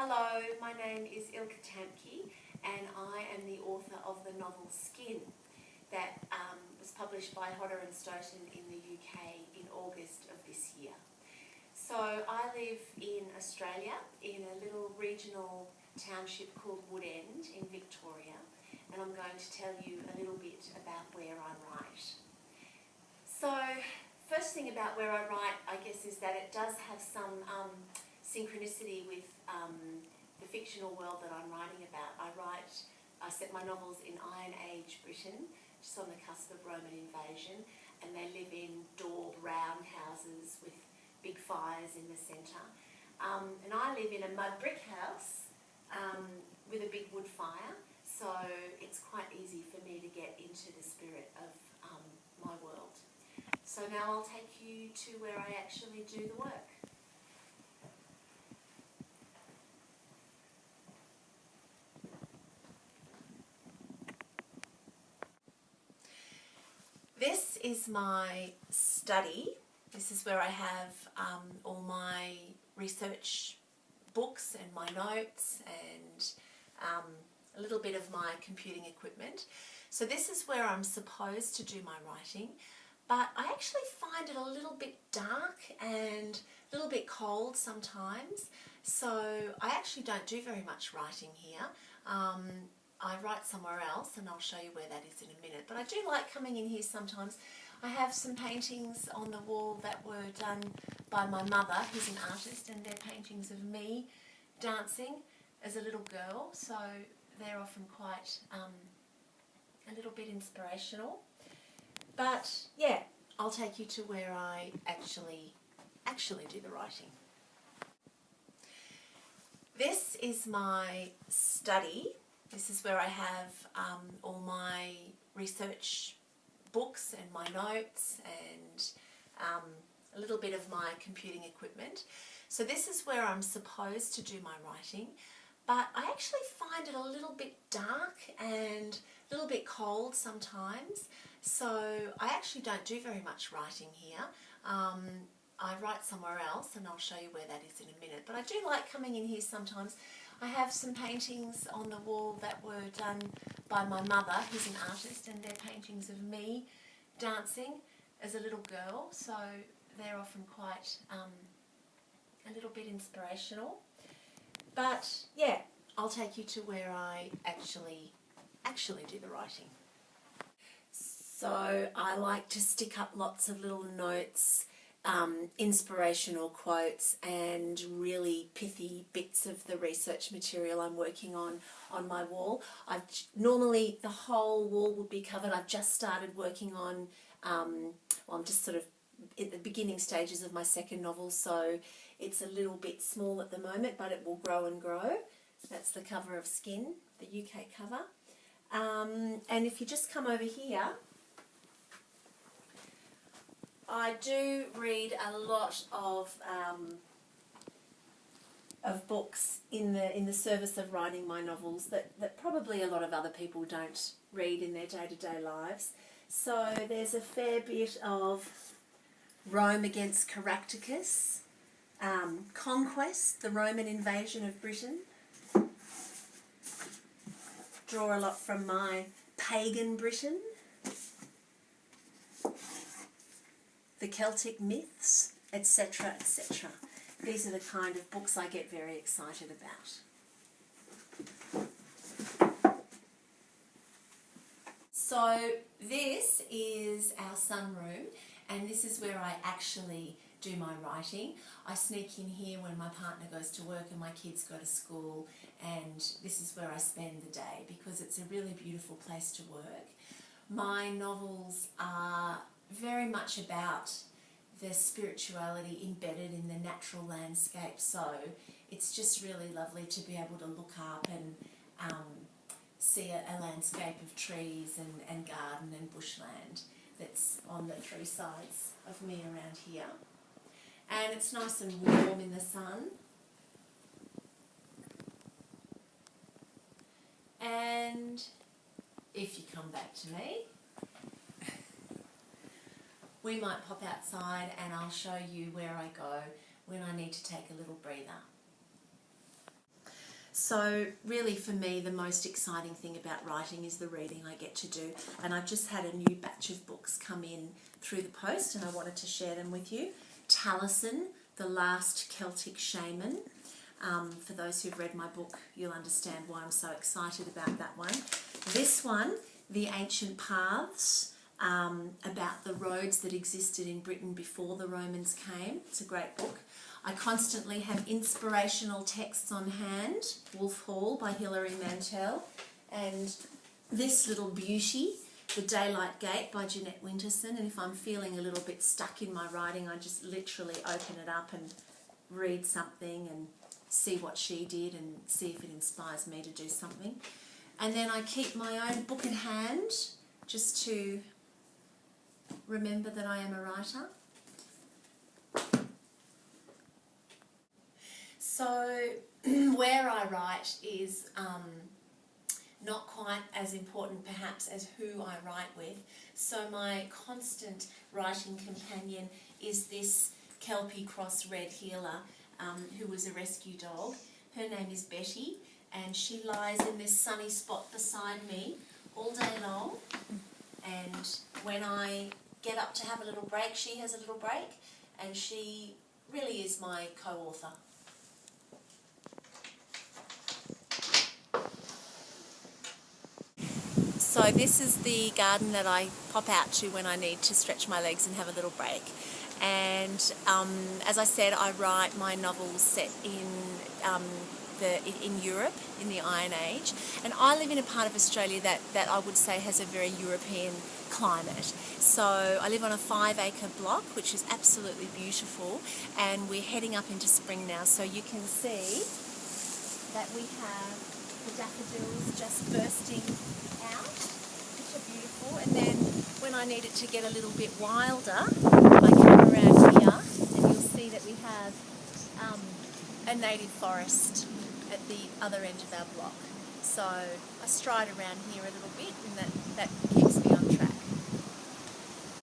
Hello, my name is Ilka Tampke and I am the author of the novel Skin that was published by Hodder and Stoughton in the UK in August of this year. So I live in Australia in a little regional township called Woodend in Victoria, and I'm going to tell you a little bit about where I write. So first thing about where I write, I guess, is that it does have some synchronicity with the fictional world that I'm writing about. I set my novels in Iron Age Britain, just on the cusp of Roman invasion, and they live in doored round houses with big fires in the centre. And I live in a mud brick house with a big wood fire, so it's quite easy for me to get into the spirit of my world. So now I'll take you to where I actually do the work. This is my study. This is where I have all my research books and my notes and a little bit of my computing equipment. So this is where I'm supposed to do my writing, but I actually find it a little bit dark and a little bit cold sometimes, so I actually don't do very much writing here. I write somewhere else, and I'll show you where that is in a minute, but I do like coming in here sometimes. I have some paintings on the wall that were done by my mother, who's an artist, and they're paintings of me dancing as a little girl, so they're often quite a little bit inspirational. But yeah, I'll take you to where I actually do the writing. This is my study. This is where I have all my research books and my notes and a little bit of my computing equipment. So this is where I'm supposed to do my writing, but I actually find it a little bit dark and a little bit cold sometimes, so I actually don't do very much writing here. I write somewhere else, and I'll show you where that is in a minute, but I do like coming in here sometimes. I have some paintings on the wall that were done by my mother, who's an artist, and they're paintings of me dancing as a little girl, so they're often quite a little bit inspirational. But yeah, I'll take you to where I actually do the writing. So I like to stick up lots of little notes, inspirational quotes and really pithy bits of the research material I'm working on my wall. Normally the whole wall would be covered. I've just started working on, well, I'm just sort of at the beginning stages of my second novel, so it's a little bit small at the moment, but it will grow and grow. That's the cover of Skin, the UK cover. And if you just come over here, I do read a lot of books in the service of writing my novels that probably a lot of other people don't read in their day-to-day lives. So there's a fair bit of Rome against Caractacus, Conquest, the Roman invasion of Britain. Draw a lot from my pagan Britain. The Celtic myths, etc., etc. These are the kind of books I get very excited about. So this is our sunroom, and this is where I actually do my writing. I sneak in here when my partner goes to work and my kids go to school, and this is where I spend the day because it's a really beautiful place to work. My novels are very much about the spirituality embedded in the natural landscape, so it's just really lovely to be able to look up and see a landscape of trees and garden and bushland that's on the three sides of me around here. And it's nice and warm in the sun. And if you come back to me, we might pop outside and I'll show you where I go when I need to take a little breather. So really for me the most exciting thing about writing is the reading I get to do, and I've just had a new batch of books come in through the post and I wanted to share them with you. Taliesin, The Last Celtic Shaman. For those who've read my book, you'll understand why I'm so excited about that one. This one, The Ancient Paths, about the roads that existed in Britain before the Romans came. It's a great book. I constantly have inspirational texts on hand, Wolf Hall by Hilary Mantel, and this little beauty, The Daylight Gate by Jeanette Winterson, and if I'm feeling a little bit stuck in my writing, I just literally open it up and read something and see what she did and see if it inspires me to do something. And then I keep my own book in hand just to remember that I am a writer. So where I write is not quite as important perhaps as who I write with. So my constant writing companion is this Kelpie Cross Red Heeler who was a rescue dog. Her name is Betty, and she lies in this sunny spot beside me all day long, and when I get up to have a little break, she has a little break, and she really is my co-author. So this is the garden that I pop out to when I need to stretch my legs and have a little break. And as I said, I write my novels set in Europe, in the Iron Age. And I live in a part of Australia that I would say has a very European climate. So I live on a 5-acre block, which is absolutely beautiful. And we're heading up into spring now. So you can see that we have the daffodils just bursting out, which are beautiful. And then when I need it to get a little bit wilder, I come around here and you'll see that we have a native forest at the other end of our block. So I stride around here a little bit, and that keeps me on track.